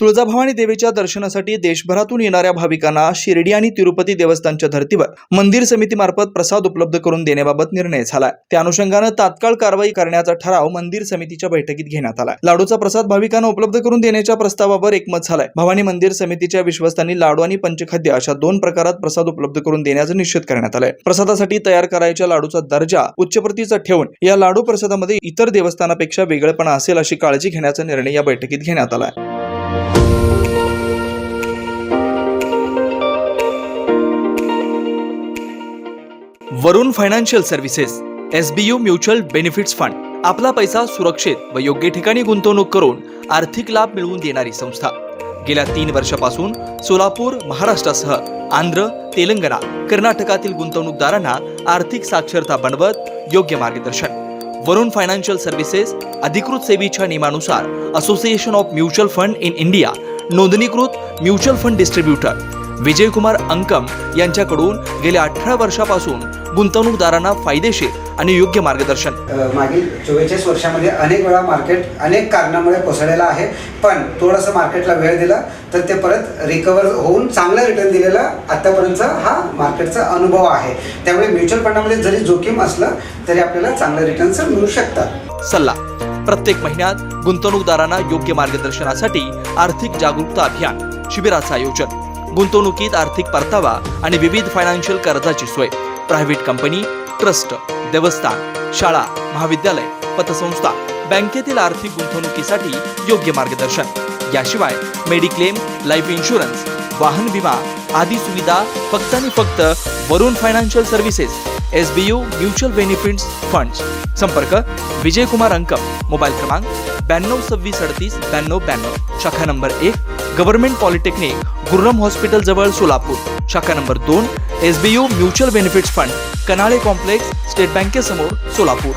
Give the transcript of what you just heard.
तुळजाभवानी देवीच्या दर्शनासाठी देशभरातून येणाऱ्या भाविकांना शिर्डी आणि तिरुपती देवस्थानच्या धर्तीवर मंदिर समितीमार्फत प्रसाद उपलब्ध करून देण्याबाबत निर्णय झाला। त्या अनुषंगाने तात्काळ कारवाई करण्याचा ठराव मंदिर समितीच्या बैठकीत घेण्यात आला। लाडूचा प्रसाद भाविकांना उपलब्ध करून देण्याच्या प्रस्तावावर एकमत झालंय। भवानी मंदिर समितीच्या विश्वस्तांनी लाडू आणि पंचखाद्य अशा दोन प्रकारात प्रसाद उपलब्ध करून देण्याचा निश्चित करण्यात आलाय। प्रसादासाठी तयार करायच्या लाडूचा दर्जा उच्च प्रतीचा ठेवून या लाडू प्रसादामध्ये इतर देवस्थानापेक्षा वेगळेपणा असेल अशी काळजी घेण्याचा निर्णय या बैठकीत घेण्यात आला। Varun financial services SBU mutual benefits fund आपला पैसा सुरक्षित व योग्य ठिकाणी गुंतवणूक करून आर्थिक लाभ मिळवून देणारी संस्था। गेल्या 3 वर्षापासून सोलापूर, महाराष्ट्रासह आंध्र, तेलंगणा, कर्नाटकातील गुंतवणूकदारांना आर्थिक साक्षरता बनवत योग्य मार्गदर्शन। वरुण फायनान्शियल सर्व्हिसेस अधिकृत सेवेच्या नियमानुसार association of mutual fund in India नोंदणीकृत mutual fund distributor Vijaykumar Ankam यांच्याकडून गेल्या 18 वर्षापासून गुंतवणूकदारांना फायदेशीर आणि योग्य मार्गदर्शन। मागील 44 वर्षामध्ये अनेक वेळा मार्केट अनेक कारणामुळे कोसळलेला आहे, पण थोडंसं मार्केटला वेळ दिला तर ते परत रिकवर होऊन चांगलं रिटर्न दिलेला आतापर्यंतचा हा मार्केटचा अनुभव आहे। त्यामुळे म्युच्युअल फंडामध्ये जरी जोखीम असलं तरी आपल्याला चांगलं रिटर्न्स मिळू शकतात। सल्ला प्रत्येक महिन्यात गुंतवणूकदारांना योग्य मार्गदर्शनासाठी आर्थिक जागरूकता अभियान शिबिराचं आयोजन, गुंतवणुकीत आर्थिक परतावा आणि विविध फायनान्शियल कर्जाची सोय, प्रायव्हेट कंपनी, ट्रस्ट, देवस्थान, शाळा, महाविद्यालय, पतसंस्था, बँकेतील आर्थिक गुंतवणुकीसाठी योग्य मार्गदर्शन। याशिवाय मेडिक्लेम, लाईफ इन्शुरन्स, वाहन विमा आदी सुविधा फक्त आणि फक्त Varun financial services SBU mutual benefits funds. संपर्क विजयकुमार अंकम, मोबाईल क्रमांक 9226389292, शाखा number 1 government polytechnic, Gurram hospital जवळ सोलापूर, शाखा number 2 SBU mutual benefits fund, Kanale complex, state बँकेसमोर सोलापूर।